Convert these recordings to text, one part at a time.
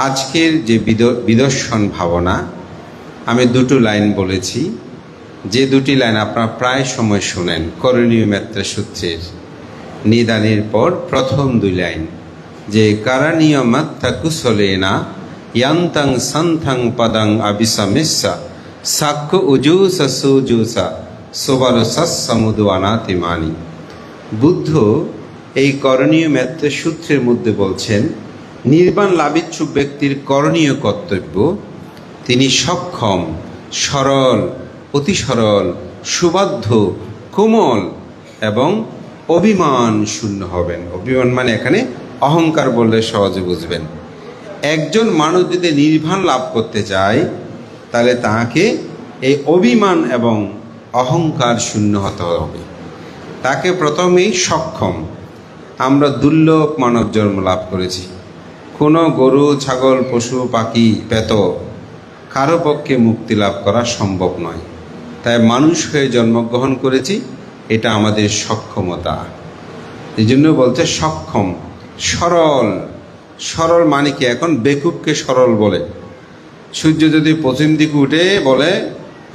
আজকের যে বিদর্শন ভাবনা, আমি দুটো লাইন বলেছি, যে দুটি লাইন আপনারা প্রায় সময় শোনেন করণীয় মেত্রা সূত্রের নিদানের পর প্রথম দুই লাইন, যে কারণীয় মাত্রা কুশলেনা ইয়ান্তাং সন্থাং পদাং আবিসামেসা সাক্ষ্য উজুসা সুজুসা সোবার সসমুদু অনাতিমানি। বুদ্ধ এই করণীয় মেত্রা সূত্রের মধ্যে বলছেন, নির্বাণ লাভিচ্ছুক ব্যক্তির করণীয় কর্তব্য, তিনি সক্ষম, সরল, অতি সরল, সুবাধ্য, কোমল এবং অভিমান শূন্য হবেন। অভিমান মানে এখানে অহংকার বললে সহজে বুঝবেন। একজন মানুষ যদি নির্বাণ লাভ করতে চায় তাহলে তাকে এই অভিমান এবং অহংকার শূন্য হতে হবে। তাকে প্রথমেই সক্ষম। আমরা দুর্লভ মানব জন্ম লাভ করেছি। কোনো গরু, ছাগল, পশু, পাখি, প্রেত কারো পক্ষে মুক্তি লাভ করা সম্ভব নয়। তাই মানুষ হয়ে জন্মগ্রহণ করেছি, এটা আমাদের সক্ষমতা। এই জন্য বলছে সক্ষম, সরল। সরল মানে কি? এখন বেকুবকে সরল বলে। সূর্য যদি পশ্চিম দিকে উঠে বলে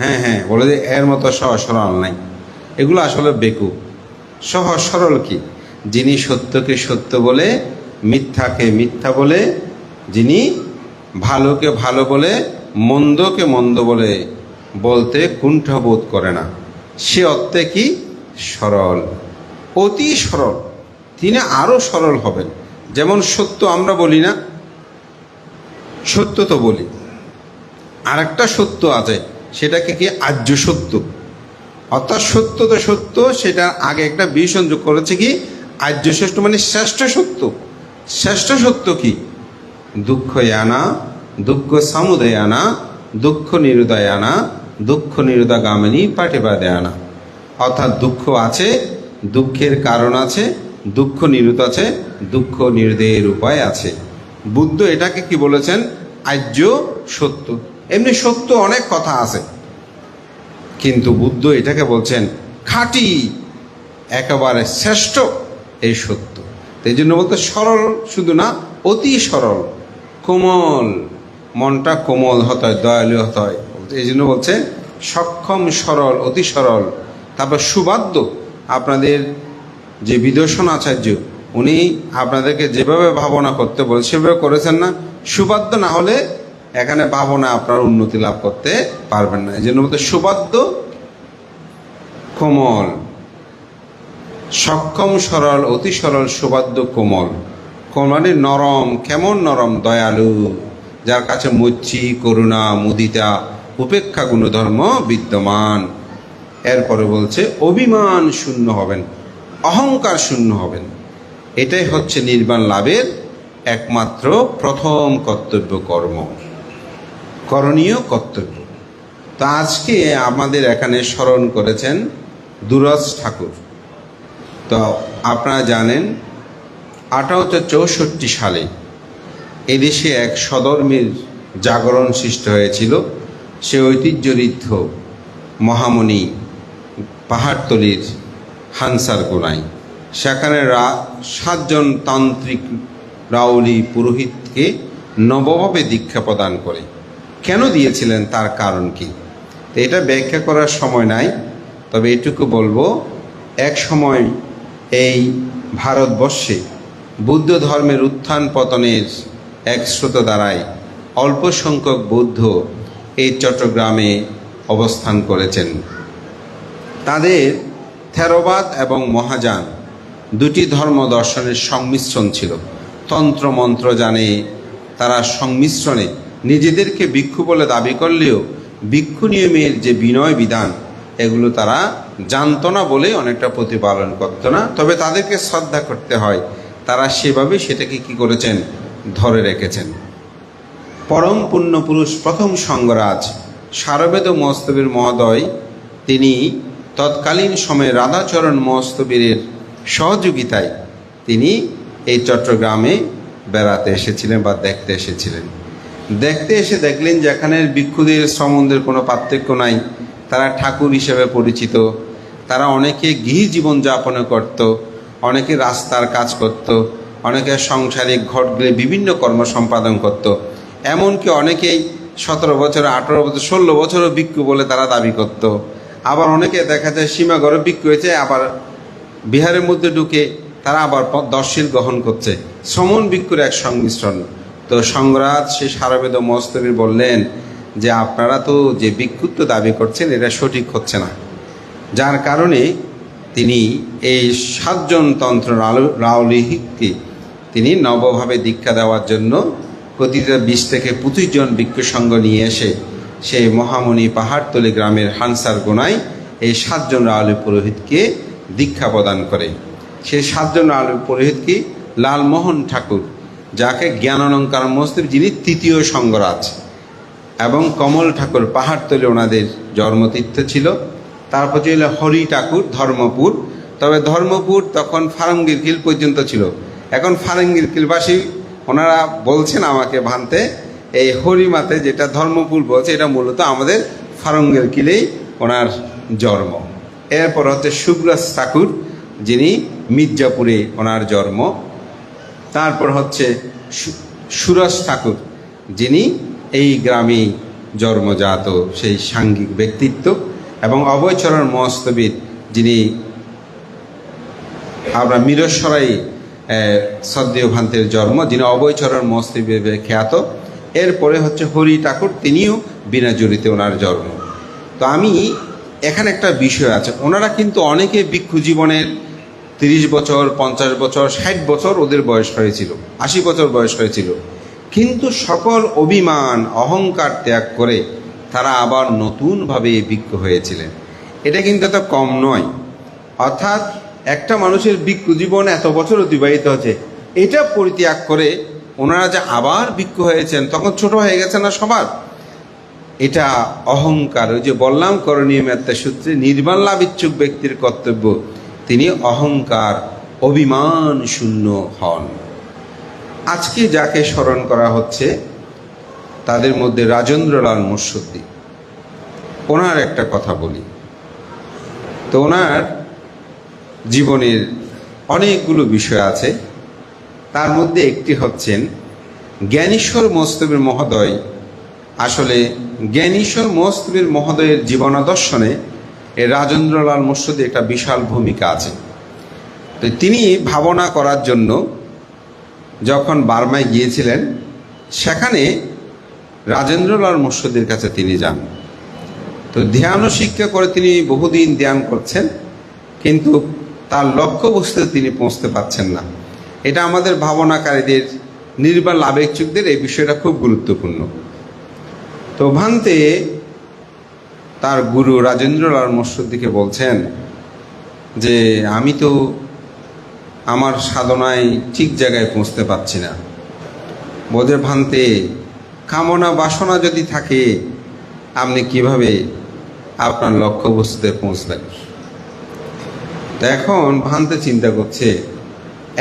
হ্যাঁ হ্যাঁ, বলে যে এর মতো সহজ সরল নাই, এগুলো আসলে বেকুব। সহজ সরল কি? যিনি সত্যকে সত্য বলে, মিথ্যাকে মিথ্যা বলে, যিনি ভালোকে ভালো বলে, মন্দকে মন্দ বলে বলতে কুণ্ঠাবোধ করে না, সে অর্থে কি? সরল, অতি সরল। তিনি আরও সরল হবেন। যেমন সত্য আমরা বলি না, সত্য তো বলি, আর একটা সত্য আছে, সেটাকে কি? আর্য সত্য। অর্থাৎ সত্য তো সত্য, সেটা আগে একটা বিশেষণ যোগ করেছে কি? আর্য সত্য, মানে শ্রেষ্ঠ সত্য। শ্রেষ্ঠ সত্য কি? দুঃখ আনা, দুঃখ সমুদয় আনা, দুঃখ নিরুদয় আনা, দুঃখ নিরুদাগামিনী পাটিবাদে আনা। অর্থাৎ দুঃখ আছে, দুঃখের কারণ আছে, দুঃখ নিরুত আছে, দুঃখ নিরুদের উপায় আছে। বুদ্ধ এটাকে কি বলেছেন? আর্য সত্য। এমনি সত্য অনেক কথা আছে, কিন্তু বুদ্ধ এটাকে বলছেন খাঁটি, একেবারে শ্রেষ্ঠ এই সত্য। এই জন্য বলতে সরল শুধু না, অতি সরল, কোমল, মনটা কোমল হতে হয়, দয়ালু হতে হয়। এই জন্য বলছে সক্ষম, সরল, অতি সরল। তারপর সুবাদ্য। আপনাদের যে বিদর্শন আচার্য, উনি আপনাদেরকে যেভাবে ভাবনা করতে বলে সেভাবে করেছেন না? সুবাদ্য না হলে এখানে ভাবনা আপনার উন্নতি লাভ করতে পারবেন না। এই জন্য বলতে সুবাদ্য, কোমল, সক্ষম, সরল, অতি সরল, সুবাদ্য, কোমল। মানে নরম। কেমন নরম? দয়ালু, যার কাছে মৈত্রী, করুণা, মুদিতা, উপেক্ষা গুণধর্ম বিদ্যমান। এরপরে বলছে অভিমান শূন্য হবেন, অহংকার শূন্য হবেন। এটাই হচ্ছে নির্বাণ লাভের একমাত্র প্রথম কর্তব্য, কর্ম, করণীয় কর্তব্য। তো আজকে আমাদের এখানে স্মরণ করেছেন দুরজ ঠাকুর। তো আপনারা জানেন 1864 সালে এদেশে এক সধর্মীর জাগরণ সৃষ্টি হয়েছিল। সে ঐতিহ্যঋদ্ধ মহামণি পাহাড়তলির হানসার গোনাই। সেখানে 7 জন তান্ত্রিক রাউলি পুরোহিতকে নবভাবে দীক্ষা প্রদান করে। কেন দিয়েছিলেন, তার কারণ কি, এটা ব্যাখ্যা করার সময় নাই। তবে এটুকু বলবো, এক সময় এই ভারতবর্ষে বুদ্ধ ধর্মের উত্থান পতনের এক স্রোত দ্বারায় অল্প সংখ্যক বৌদ্ধ এই চট্টগ্রামে অবস্থান করেছেন। তাদের থেরবাদ এবং মহাযান দুটি ধর্ম দর্শনের সংমিশ্রণ ছিল। তন্ত্র মন্ত্র জানে তারা, সংমিশ্রণে নিজেদেরকে ভিক্ষু বলে দাবি করলেও ভিক্ষু নিয়মের যে বিনয় বিধান, এগুলো তারা জানতো না বলে অনেকটা প্রতিপালন করতো না। তবে তাদেরকে শ্রদ্ধা করতে হয়, তারা সেভাবে সেটাকে কি করেছেন? ধরে রেখেছেন। পরম পুণ্যপুরুষ প্রথম সঙ্গরাজ সারবেদ মহস্তবীর মহোদয়, তিনি তৎকালীন সময়ে রাধাচরণ মহস্তবীরের সহযোগিতায় তিনি এই চট্টগ্রামে বেড়াতে এসেছিলেন বা দেখতে এসেছিলেন। দেখতে এসে দেখলেন যে এখানের ভিক্ষুদের সম্বন্ধের কোনো পার্থক্য নাই। তারা ঠাকুর হিসেবে পরিচিত। তারা অনেকে গৃহী জীবনযাপন করত, অনেকে রাস্তার কাজ করত, অনেকে সাংসারিক ঘটগুলি বিভিন্ন কর্ম সম্পাদন করত। এমনকি অনেকেই 17 বছর, 18 বছর, 16 বছরও ভিক্ষু বলে তারা দাবি করত। আবার অনেকে দেখা যায় সীমাগড়ে ভিক্ষু হয়েছে, আবার বিহারের মধ্যে ঢুকে তারা আবার দর্শীল গ্রহণ করছে। শ্রমণ ভিক্ষুর এক সংমিশ্রণ। তো সংগ্রাজ সেই সারবেদ মস্তবীর বললেন যে আপনারা তো যে ভিক্ষুত্ব দাবি করছেন এটা সঠিক হচ্ছে না, যার কারণে তিনি এই 7 জন তন্ত্র রাওলিহিককে তিনি নবভাবে দীক্ষা দেওয়ার জন্য প্রতিটা 20 থেকে 25 জন ভিক্ষু সঙ্গ নিয়ে এসে সেই মহামণি পাহাড়তলি গ্রামের হানসার গোনায় এই 7 জন রাওলি পুরোহিতকে দীক্ষা প্রদান করে। সেই 7 জন রাওলি পুরোহিত কি লালমোহন ঠাকুর, যাকে জ্ঞানালঙ্কার মস্তব, যিনি 3য় সঙ্গরাজ, এবং কমল ঠাকুর পাহাড়তলি ওনাদের জন্মতীর্থ ছিল। তারপর ছিল হরি ঠাকুর ধর্মপুর, তবে ধর্মপুর তখন ফারঙ্গিরকিল পর্যন্ত ছিল। এখন ফারঙ্গিরকিলবাসী ওনারা বলছেন আমাকে ভানতে, এই হরিমাতে যেটা ধর্মপুর বলছে এটা মূলত আমাদের ফারঙ্গিরকিলেই ওনার জন্ম। এরপর হচ্ছে সুব্রাজ ঠাকুর, যিনি মির্জাপুরে ওনার জন্ম। তারপর হচ্ছে সুরজ ঠাকুর, যিনি এই গ্রামেই জন্মজাত সেই সাংঘিক ব্যক্তিত্ব, এবং অভয়চরণ মস্তবীর, যিনি আমরা মিরসরাই সদ্দীয় ভান্তের জন্ম, যিনি অভয়চরণ মস্তবীর খ্যাত। এরপরে হচ্ছে হরি ঠাকুর, তিনিও বিনা জড়িতে ওনার জন্ম। তো আমি এখানে একটা বিষয় আছে, ওনারা কিন্তু অনেকে ভিক্ষু জীবনের 30 বছর, 50 বছর, 60 বছর ওদের বয়স হয়েছিল, 80 বছর বয়স হয়েছিল, কিন্তু সকল অভিমান অহংকার ত্যাগ করে তারা আবার নতুনভাবে ভিক্ষু হয়েছিলেন। এটা কিন্তু এত কম নয়। অর্থাৎ একটা মানুষের ভিক্ষু জীবন এত বছর অতিবাহিত হচ্ছে, এটা পরিত্যাগ করে ওনারা যে আবার ভিক্ষু হয়েছেন, তখন ছোট হয়ে গেছে না সবার? এটা অহংকার। ওই যে বললাম করণীয় মেত্তা সূত্রে, নির্বাণ লাভ ইচ্ছুক ব্যক্তির কর্তব্য তিনি অহংকার অভিমান শূন্য হন। আজকে যাকে স্মরণ করা হচ্ছে তাদের মধ্যে রাজেন্দ্রলাল মুর্শিদি। ওনার একটা কথা বলি, তো ওনার জীবনের অনেকগুলো বিষয় আছে, তার মধ্যে একটি হচ্ছেন জ্ঞানেশ্বর মস্তবীর মহোদয়। আসলে জ্ঞানেশ্বর মস্তবীর মহোদয়ের জীবনাদর্শনে এই রাজেন্দ্রলাল মুর্শিদি একটা বিশাল ভূমিকা আছে। তো তিনি ভাবনা করার জন্য যখন বার্মায় গিয়েছিলেন, সেখানে রাজেন্দ্রলাল মুর্শিদির কাছে তিনি যান। তো ধ্যান শিক্ষা করে তিনি বহুদিন ধ্যান করছেন, কিন্তু তার লক্ষ্যবস্তুতে তিনি পৌঁছতে পারছেন না। এটা আমাদের ভাবনাকারীদের, নির্বাণ লাভেচ্ছুকদের এই বিষয়টা খুব গুরুত্বপূর্ণ। তো ভান্তে তার গুরু রাজেন্দ্রলাল মুর্শিদিকে বলছেন যে আমি তো আমার সাধনায় ঠিক জায়গায় পৌঁছতে পারছি না। বোধে ভান্তে কামনা বাসনা যদি থাকে, আপনি কিভাবে আপনার লক্ষ্যবস্তুতে পৌঁছবেন? তো এখন ভান্তে চিন্তা করছে,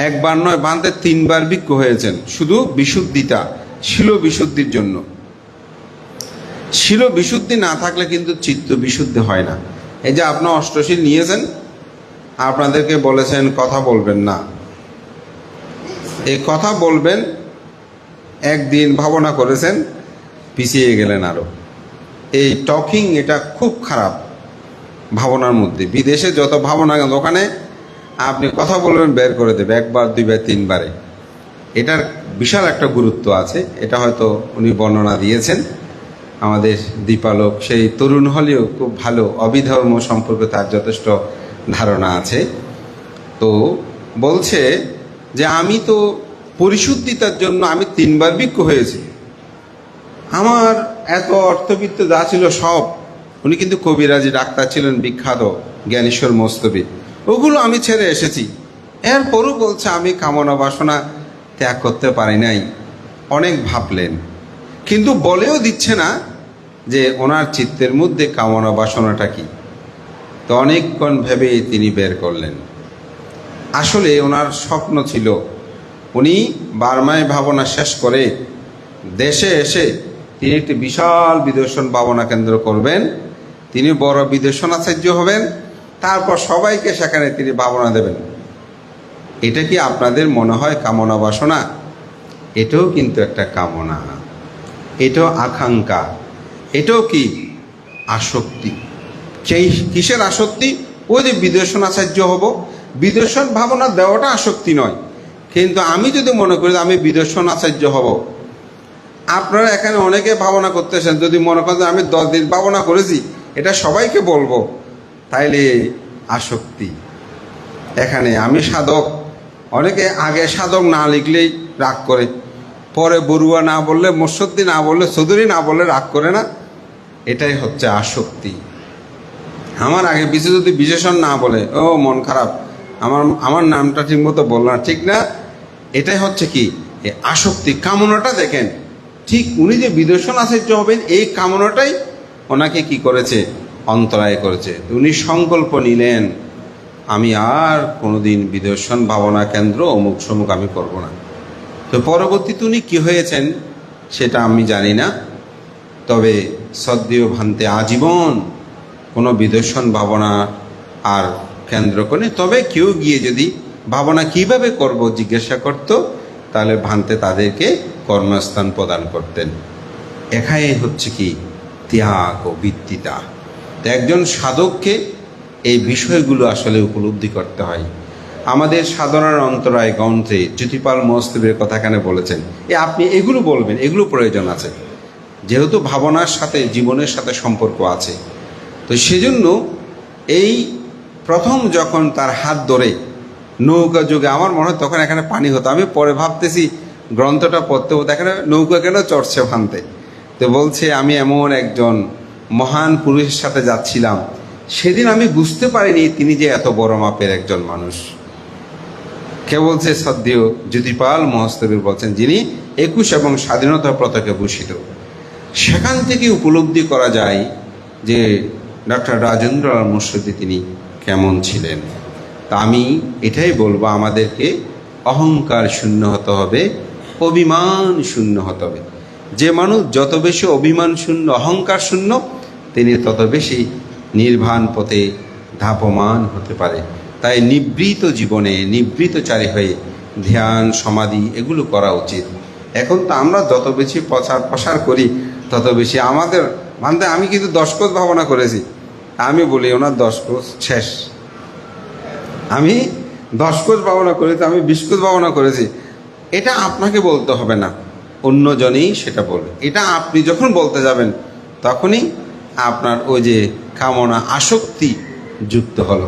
একবার নয়, ভান্তে 3 বার ভিক্ষু হয়েছেন, শুধু বিশুদ্ধিটা, শিল বিশুদ্ধির জন্য। শিল বিশুদ্ধি না থাকলে কিন্তু চিত্ত বিশুদ্ধি হয় না। এই যে আপনার অষ্টশীল নিয়েছেন, আপনাদেরকে বলেছেন কথা বলবেন না, এই কথা বলবেন, একদিন ভাবনা করেছেন, পিছিয়ে গেলেন আরো। এই টকিং এটা খুব খারাপ ভাবনার মধ্যে। বিদেশে যত ভাবনা, দোকানে আপনি কথা বলবেন, বের করে দেবে 1 বার 2 বার 3 বারে। এটার বিশাল একটা গুরুত্ব আছে। এটা হয়তো উনি বর্ণনা দিয়েছেন। আমাদের দীপালোক সেই তরুণ হলেও খুব ভালো অবিধর্ম সম্পর্কে তার যথেষ্ট ধারণা আছে। তো বলছে যে আমি তো পরিশুদ্ধিতার জন্য আমি 3 বার ভিক্ষু হয়েছি, আমার এত অর্থবিত্ত যা ছিল সব, উনি কিন্তু কবিরাজি ডাক্তার ছিলেন বিখ্যাত জ্ঞানেশ্বর মস্তবী, ওগুলো আমি ছেড়ে এসেছি। এরপরও বলছে আমি কামনা বাসনা ত্যাগ করতে পারি নাই। অনেক ভাবলেন, কিন্তু বলেও দিচ্ছে না যে ওনার চিত্তের মধ্যে কামনা বাসনাটা কি। তো অনেকক্ষণ ভেবে তিনি বের করলেন, আসলে ওনার স্বপ্ন ছিল উনি বার্মায় ভাবনা শেষ করে দেশে এসে তিনি একটি বিশাল বিদর্শন ভাবনা কেন্দ্র করবেন, তিনি বড় বিদর্শনাচার্য হবেন, তারপর সবাইকে সেখানে তিনি ভাবনা দেবেন। এটা কি আপনাদের মনে হয় কামনা বাসনা? এটাও কিন্তু একটা কামনা। এটাও আকাঙ্ক্ষা, এটাও কি আসক্তি। সেই কিসের আসক্তি? ওই যে বিদর্শন আচার্য হব, বিদর্শন ভাবনা দেওয়াটা আসক্তি নয়। কিন্তু আমি যদি মনে করি আমি বিদর্শন আচার্য হব, আপনারা এখানে অনেকে ভাবনা করতেছেন, যদি মনে করেন আমি 10 দিন ভাবনা করেছি এটা সবাইকে বলবো, তাইলে আসক্তি। এখানে আমি সাধক, অনেকে আগে সাধক না লিখলেই রাগ করে, পরে বড়ুয়া না বললে, মুর্শিদি না বললে, চৌধুরী না বললে রাগ করে না, এটাই হচ্ছে আসক্তি। আমার আগে পিছু যদি বিশেষণ না বলে, ও মন খারাপ, আমার নামটা ঠিক মতো বলল না, ঠিক না, এটাই হচ্ছে কি আসক্তি। কামনাটা দেখেন, ঠিক উনি যে বিদর্শন আচার্য হবেন এই কামনাটাই ওনাকে কি করেছে, অন্তরায় করেছে। উনি সংকল্প নিলেন আমি আর কোনোদিন বিদর্শন ভাবনা কেন্দ্র অমুক সমুক আমি করব না। তো পরবর্তীতে উনি কী হয়েছেন সেটা আমি জানি না, তবে সদ্যীয় ভান্তে আজীবন কোনো বিদর্শন ভাবনা আর কেন্দ্র করে। তবে কেউ গিয়ে যদি ভাবনা কিভাবে করব জিজ্ঞাসা করত, তাহলে ভান্তে তাদেরকে কর্মস্থান প্রদান করতেন। এখানে হচ্ছে কি ত্যাগ ও বৃত্তিতা। তো একজন সাধককে এই বিষয়গুলো আসলে উপলব্ধি করতে হয়। আমাদের সাধনার অন্তরায় গ্রন্থে জ্যোতিপাল মহস্তবের কথা এখানে বলেছেন, আপনি এগুলো বলবেন, এগুলো প্রয়োজন আছে, যেহেতু ভাবনার সাথে জীবনের সাথে সম্পর্ক আছে। তো সেজন্য এই প্রথম যখন তার হাত ধরে নৌকা যুগে, আমার মনে হয় তখন এখানে পানি হতো, আমি পরে ভাবতেছি গ্রন্থটা পড়তে হতো এখানে নৌকা কেন চড়ছে ভানতে। তো বলছে আমি এমন একজন মহান পুরুষের সাথে যাচ্ছিলাম, সেদিন আমি বুঝতে পারিনি তিনি যে এত বড় মাপের একজন মানুষ। কে বলছে? সদ্যীয় জ্যোতিপাল মহস্তবীর বলছেন, যিনি 21 এবং স্বাধীনতা পতাকা ভূষিত। সেখান থেকে উপলব্ধি করা যায় যে ডক্টর রাজেন্দ্রলাল মুর্শিদি তিনি কেমন ছিলেন। তা আমি এটাই বলবো, আমাদেরকে অহংকার শূন্য হতে হবে, অভিমান শূন্য হতে হবে। যে মানুষ যত বেশি অভিমান শূন্য, অহংকার শূন্য, তিনি তত বেশি নির্বাণ পথে ধাপমান হতে পারে। তাই নিবৃত জীবনে নিবৃতচারী হয়ে ধ্যান সমাধি এগুলো করা উচিত। এখন তো আমরা যত বেশি প্রসার করি তত বেশি আমাদের মানতে। আমি কিন্তু 10 কোষ ভাবনা করেছি, আমি বলি ওনার 10 কোষ শেষ। আমি 10 কোষ ভাবনা করেছি, আমি 20 কোষ ভাবনা করেছি। এটা আপনাকে বলতে হবে না, অন্যজনেই সেটা বলবে। এটা আপনি যখন বলতে যাবেন তখনই আপনার ওই যে কামনা আসক্তি যুক্ত হলো।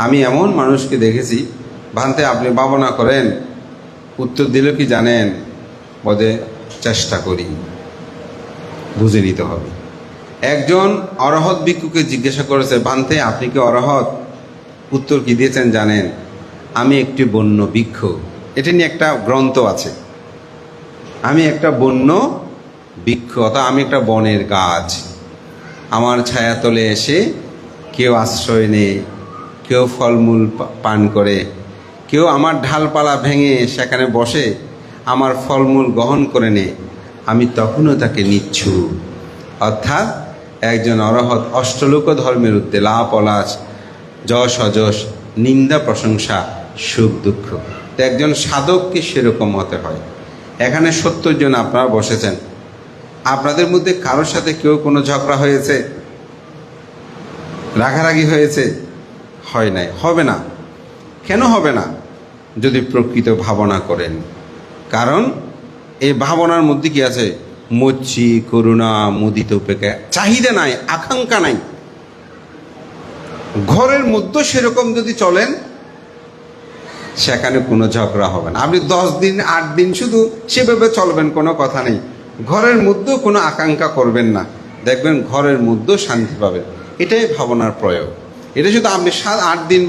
আমি এমন মানুষকে দেখেছি, ভান্তে আপনি ভাবনা করেন, উত্তর দিল কি জানেন? বলে চেষ্টা করি। বুঝে নিতে হবে। একজন অরহৎ ভিক্ষুকে জিজ্ঞাসা করেছে, ভান্তে আপনি কি অরহৎ? উত্তর কি দিয়েছেন জানেন? আমি একটি বন্য বৃক্ষ। এটা নিয়ে একটা গ্রন্থ আছে। আমি একটা বন্য বৃক্ষ, অর্থাৎ আমি একটা বনের গাছ। আমার ছায়াতলে এসে কেউ আশ্রয় নেয়, কেউ ফলমূল পান করে, কেউ আমার ডালপালা ভেঙে সেখানে বসে আমার ফলমূল গ্রহণ করে নেয়, আমি তখনও তাকে নিচ্ছু। অর্থাৎ একজন অরহৎ অষ্টলোক ধর্মের ঊর্ধ্বে, লাভ অলাস, যশ অযশ, নিন্দা প্রশংসা, সুখ দুঃখ। তো একজন সাধককে সেরকম হতে হয়। এখানে 70 জন আপনারা বসেছেন, আপনাদের মধ্যে কারোর সাথে কেউ কোনো ঝগড়া হয়েছে, রাগারাগি হয়েছে? হয় নাই, হবে না। কেন হবে না? যদি প্রকৃত ভাবনা করেন। কারণ এই ভাবনার মধ্যে কি আছে? মচ্ছি, করুণা, মুদিত উপেক্ষা, চাহিদা নাই, আকাঙ্ক্ষা নাই। ঘরের মধ্যে সেরকম যদি চলেন, সেখানে কোনো ঝগড়া হবে না। আপনি 10 দিন 8 দিন শুধু সেভাবে চলবেন, কোনো কথা নেই। ঘরের মধ্যেও কোনো আকাঙ্ক্ষা করবেন না, দেখবেন ঘরের মধ্যেও শান্তি পাবেন। এটাই ভাবনার প্রয়োগ। এটা শুধু আপনি 7-8 দিন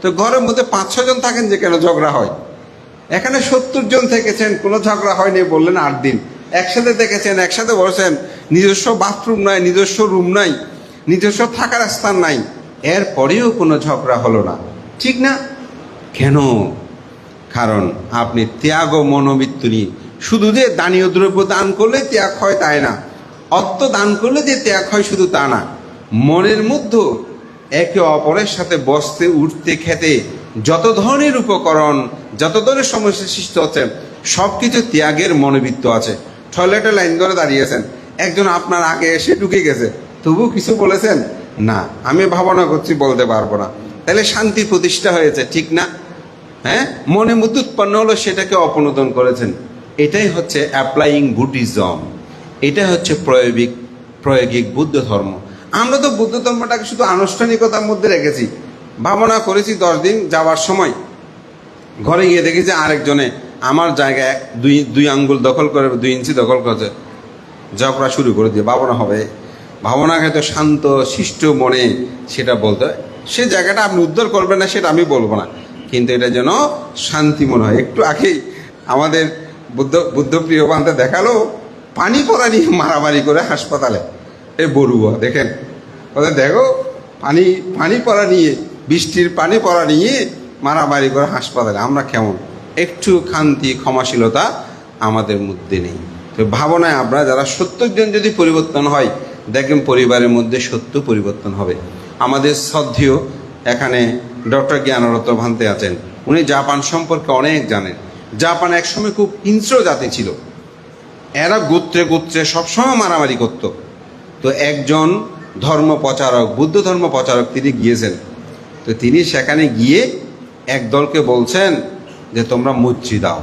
তো ঘরের মধ্যে 5-6 জন থাকেন, যে কেন ঝগড়া হয়? এখানে 70 জন থেকেছেন, কোনো ঝগড়া হয়নি, বললেন 8 দিন। একসাথে দেখেছেন, একসাথে বসেছেন, নিজস্ব বাথরুম নাই, নিজস্ব রুম নাই, নিজস্ব থাকার স্থান নাই, এরপরেও কোনো ঝগড়া হলো না, ঠিক না? কেন? কারণ আপনি ত্যাগ ও মনোবৃত্তি নিয়ে, শুধু যে দানীয় দ্রব্য দান করলে ত্যাগ হয় তাই না, অর্থ দান করলে যে ত্যাগ হয় শুধু তা না। মনের মধ্যে একে অপরের সাথে বসতে, উঠতে, খেতে যত ধরনের উপকরণ, যত ধরনের সমস্যা সৃষ্টি হচ্ছে, সব কিছু ত্যাগের মনোবৃত্ত আছে। টয়লেটে লাইন ধরে দাঁড়িয়েছেন, একজন আপনার আগে এসে ঢুকে গেছে, তবু কিছু বলেছেন না? আমি ভাবনা করছি, বলতে পারবো না। তাহলে শান্তি প্রতিষ্ঠা হয়েছে, ঠিক না? হ্যাঁ, মনে মধ্যে উৎপন্ন হলো, সেটাকে অপনোদন করেছেন। এটাই হচ্ছে অ্যাপ্লাইং বুদ্ধিজম, এটা হচ্ছে প্রয়োগিক বুদ্ধ ধর্ম। আমরা তো বুদ্ধ ধর্মটাকে শুধু আনুষ্ঠানিকতার মধ্যে রেখেছি। ভাবনা করেছি 10 দিন, যাওয়ার সময় ঘরে গিয়ে দেখি যে আরেকজনে আমার জায়গায় দুই আঙ্গুল দখল করে, 2 ইঞ্চি দখল করেছে, ঝগড়া শুরু করে দিয়ে ভাবনা হবে। ভাবনাকে তো শান্ত শিষ্ট মনে সেটা বলতে হয়। সে জায়গাটা আপনি উদ্ধার করবেন না সেটা আমি বলবো না, কিন্তু এটা যেন শান্তি মনে হয়। একটু আগেই আমাদের বুদ্ধপ্রিয় বান্ধব দেখালো পানি পড়া নিয়ে মারামারি করে হাসপাতালে। এ বড়ুয়া দেখেন, ওদের দেখো পানি পড়া নিয়ে, বৃষ্টির পানি পড়া নিয়ে মারামারি করে হাসপাতালে। আমরা কেমন? একটু শান্তি ক্ষমাশীলতা আমাদের মধ্যে নেই। তো ভাবনায় আমরা যারা 70 জন যদি পরিবর্তন হয়, দেখবেন পরিবারের মধ্যে সত্য পরিবর্তন হবে। আমাদের শ্রদ্ধেয় এখানে ডক্টর জ্ঞানরত্ন ভান্তে আছেন, উনি জাপান সম্পর্কে অনেক জানেন। জাপান একসময় খুব হিংস্র জাতি ছিল, এরা গোত্রে গোত্রে সবসময় মারামারি করত। তো একজন ধর্ম প্রচারক, বুদ্ধ ধর্ম প্রচারক, তিনি গিয়েছেন। তো তিনি সেখানে গিয়ে এক দলকে বলছেন যে তোমরা মুচি দাও।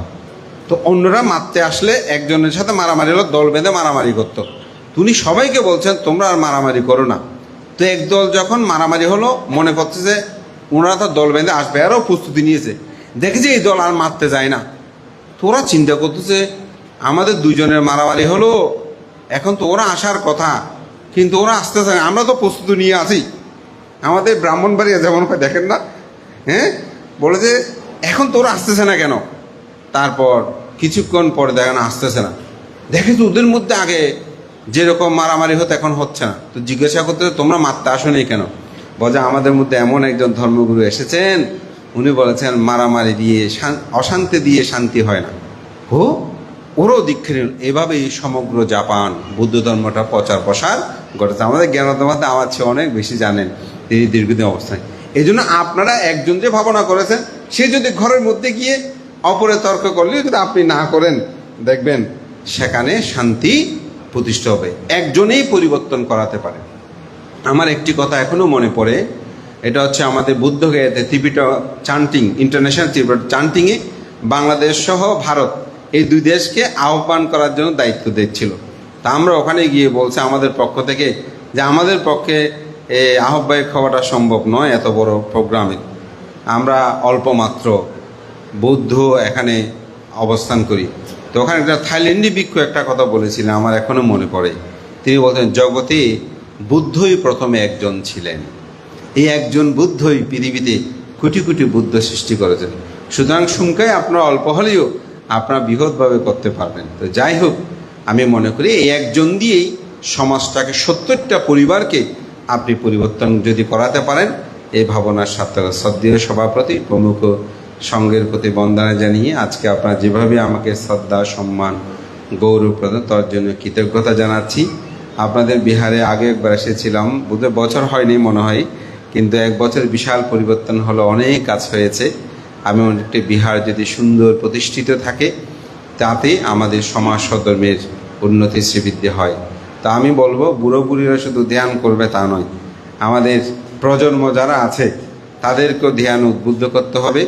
তো অন্যরা মারতে আসলে একজনের সাথে মারামারি হলো, দল বেঁধে মারামারি করতো। তিনি সবাইকে বলছেন তোমরা আর মারামারি করো না। তো একদল যখন মারামারি হলো, মনে করছে যে ওনারা তো দল বেঁধে আসবে, আরও প্রস্তুতি নিয়েছে, দেখে যে এই দল আর মারতে যায় না। তো ওরা চিন্তা করতেছে আমাদের দুজনের মারামারি হলো, এখন তো ওরা আসার কথা, কিন্তু ওরা আসতেছে না, আমরা তো প্রস্তুতি নিয়ে আছি। আমাদের ব্রাহ্মণবাড়িয়া যেমন হয় দেখেন না, হ্যাঁ, বলে যে এখন তো ওরা আসতেছে না কেন? তারপর কিছুক্ষণ পরে দেখেন আসতেছে না, দেখে তো ওদের মধ্যে আগে যেরকম মারামারি হতো এখন হচ্ছে না। তো জিজ্ঞাসা করতে তোমরা মারতে আসোনি কেন? বলে আমাদের মধ্যে এমন একজন ধর্মগুরু এসেছেন, উনি বলেছেন মারামারি দিয়ে, অশান্তি দিয়ে শান্তি হয় না। ওরও দীক্ষা নিল। এভাবেই সমগ্র জাপান বুদ্ধ ধর্মটা প্রচার প্রসার ঘটেছে। আমাদের জ্ঞানতমাতে আমার চেয়ে অনেক বেশি জানেন তিনি দীর্ঘদিন অবস্থায়। এই জন্য আপনারা একজন যে ভাবনা করেছেন, সে যদি ঘরের মধ্যে গিয়ে অপরে তর্ক করলে যদি আপনি না করেন, দেখবেন সেখানে শান্তি প্রতিষ্ঠা হবে। একজনেই পরিবর্তন করাতে পারে। আমার একটি কথা এখনো মনে পড়ে, এটা হচ্ছে আমাদের বুদ্ধগয়াতে ত্রিপিটক চান্টিং, ইন্টারন্যাশনাল ত্রিপিটক চান্টিংয়ে বাংলাদেশ সহ ভারত এই 2 দেশকে আহ্বান করার জন্য দায়িত্ব দিচ্ছিল। তা আমরা ওখানে গিয়ে বলছে আমাদের পক্ষ থেকে যে আমাদের পক্ষে আহ্বায়ক হওয়াটা সম্ভব নয়, এত বড় প্রোগ্রামে আমরা অল্প মাত্র বৌদ্ধ এখানে অবস্থান করি। তো ওখানে একটা থাইল্যান্ডি ভিক্ষু একটা কথা বলেছিলেন, আমার এখনও মনে পড়ে। তিনি বলতেন জগতে বুদ্ধই প্রথমে একজন ছিলেন, এই একজন বুদ্ধই পৃথিবীতে কোটি কোটি বুদ্ধ সৃষ্টি করেছেন। সুতরাং সংখ্যায় আপনারা অল্প হলেও আপনারা বৃহৎভাবে করতে পারবেন। তো যাই হোক, আমি মনে করি এই একজন দিয়েই সমাজটাকে 70টা পরিবারকে আপনি পরিবর্তন যদি করাতে পারেন, এই ভাবনার সার্থকতা। শ্রদ্ধেয় সভাপতি প্রমুখ সঙ্গের প্রতি বন্দনা জানিয়ে আজকে আপনারা যেভাবে আমাকে শ্রদ্ধা, সম্মান, গৌরব প্রদান, তার জন্য কৃতজ্ঞতা জানাচ্ছি। আপনাদের বিহারে আগে একবার এসেছিলাম, বোধহয় বছর হয়নি মনে হয়, কিন্তু 1 বছর বিশাল পরিবর্তন হলো, অনেক কাজ হয়েছে। আমি একটি বিহার যদি সুন্দর প্রতিষ্ঠিত থাকে, তাতে আমাদের সমাজ সধর্মের উন্নতি শ্রীবৃদ্ধি হয়। তা আমি বলবো বুড়ো বুড়িরা শুধু ধ্যান করবে তা নয়, আমাদের প্রজন্ম যারা আছে তাদেরকেও ধ্যান উদ্বুদ্ধ করতে হবে।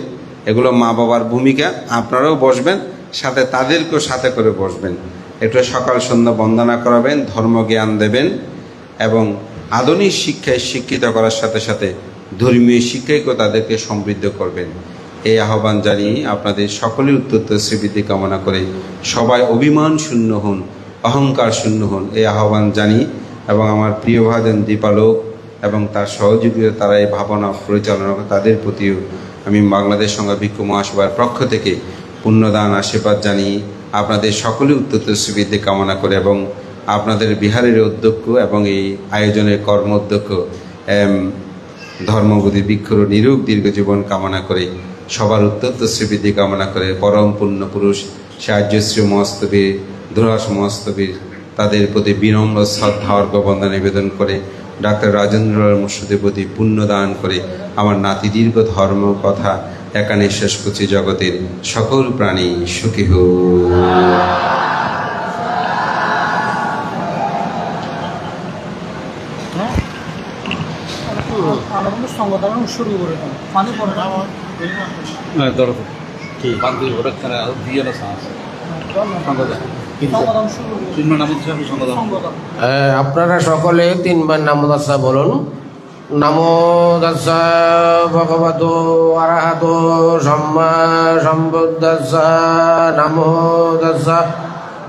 এগুলো মা বাবার ভূমিকা। আপনারাও বসবেন, সাথে তাদেরকেও সাথে করে বসবেন, একটু সকাল সন্ধ্যা বন্দনা করাবেন, ধর্মজ্ঞান দেবেন এবং আধুনিক শিক্ষায় শিক্ষিত করার সাথে সাথে ধর্মীয় শিক্ষাকেও তাদেরকে সমৃদ্ধ করবেন। এই আহ্বান জানিয়ে আপনাদের সকলের উত্তর শ্রীবৃদ্ধি কামনা করে সবাই অভিমান শূন্য হন, অহংকার শূন্য হন, এই আহ্বান জানি। এবং আমার প্রিয় ভাজন দীপালোক এবং তার সহযোগীরা, তারা এই ভাবনা পরিচালনা করে, তাদের প্রতিও আমি বাংলাদেশ সংঘ ভিক্ষু মহাসভার পক্ষ থেকে পুণ্যদান আশীর্বাদ জানিয়ে আপনাদের সকলের উত্তর শ্রীবৃদ্ধি কামনা করে এবং আপনাদের বিহারের অধ্যক্ষ এবং এই আয়োজনের কর্মোধ্যক্ষ ধর্মবোধী ভিক্ষুর নিরূপ দীর্ঘ জীবন কামনা করে, সবার উত্তর শ্রীবৃদ্ধি কামনা করে, পরম পুণ্য পুরুষ সাহায্যশ্রী মহস্তবীর, দুরাস মহস্তবীর, তাদের প্রতি বিনম্র শ্রদ্ধা অর্ঘ্যবন্দনা নিবেদন করে, ডাক্তার রাজেন্দ্রলাল মুর্শিদের প্রতি পুণ্যদান করে আমার নাতি দীর্ঘ ধর্ম কথা এখানে শেষ করছি। জগতের সকল প্রাণী সুখী হোক। আমরা কিন্তু সংগঠন শুরু করে দেন পানি পড়ে না ধরো কি বান্ধবী ভোটের খানে দিয়ে না সাহস সংগঠন শুরু তিনবার নাম হচ্ছে সংগঠন সংগঠন আপনারা সকলে তিনবার নামো দাসা বলুন। নামো দাসা ভগবতো আরহাতো সম্মা সম্বুদ্ধাসা। নামো দাসা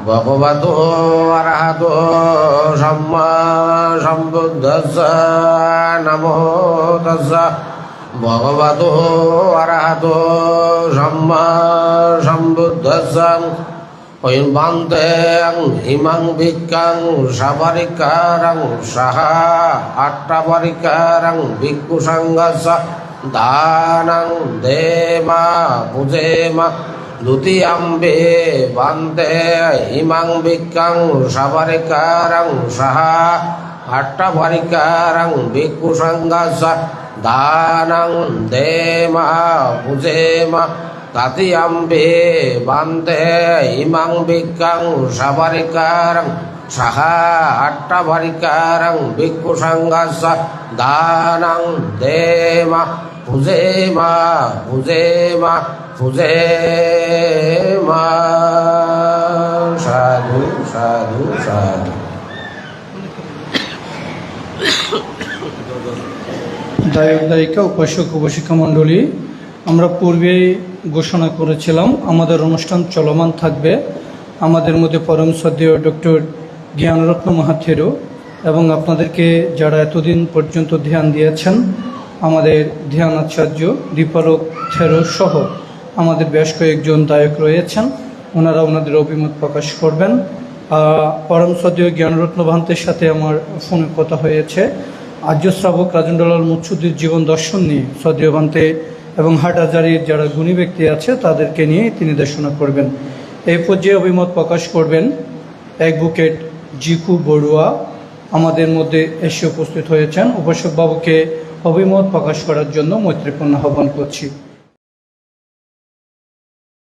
ভগবতো আরহাতো সম্মা সম্বুদ্ধাসা। নামো দাসা ভগবতো আরহাতো সম্মা সম্বুদ্ধাসা। ওই বান্তে ইমাং ভিক্ষাং সাবারিকারং সাহা আট্টাবারিকারং ভিক্ষু সংঘাস দানং দেমা পুজেমা দ্বিতীয়াম্বে বান্তে ইমাং ভিক্ষাং সাবারিকারং সাহা আট্টাবারিকারং ভিক্ষু সংঘাস দানং দেমা পুজেমা তাতিয়াম্বে বান্তে ইমাং ভিক্ষাং সাবারিকারং সাহা আট্টাবারিকারং ভিক্ষু সংঘাস দানং দেমা পুজেমা পুজেমা পুজেমা। সাধু সাধু সাধু। দায়ক দায়িকা উপাসক উপাসিকা মণ্ডলী, আমরা পূর্বেই ঘোষণা করেছিলাম আমাদের অনুষ্ঠান চলমান থাকবে। আমাদের মধ্যে পরম শ্রদ্ধেয় ডক্টর জ্ঞানরত্ন মহাথেরো এবং আপনাদেরকে যারা এতদিন পর্যন্ত ধ্যান দিয়েছেন আমাদের ধ্যান আচার্য দীপালক থেরো সহ আমাদের বেশ কয়েকজন দায়ক রয়েছেন, ওনারা ওনাদের অভিমত প্রকাশ করবেন। পরম শ্রদ্ধেয় জ্ঞানরত্ন ভান্তের সাথে আমার ফোনে কথা হয়েছে। আর্য শ্রাবক রাজেন্দ্রলাল মুৎসুদ্দির জীবন দর্শন নিয়ে শ্রদ্ধেয় ভান্তে এবং হাটহাজারীর যারা গুণী ব্যক্তি আছে তাদেরকে নিয়ে তিনি দেশনা করবেন। এই পর্যায়ে অভিমত প্রকাশ করবেন অ্যাডভোকেট জিকু বড়ুয়া, আমাদের মধ্যে এসে উপস্থিত হয়েছেন। উপাসক বাবুকে অভিমত প্রকাশ করার জন্য মৈত্রীপূর্ণ আহ্বান করছি।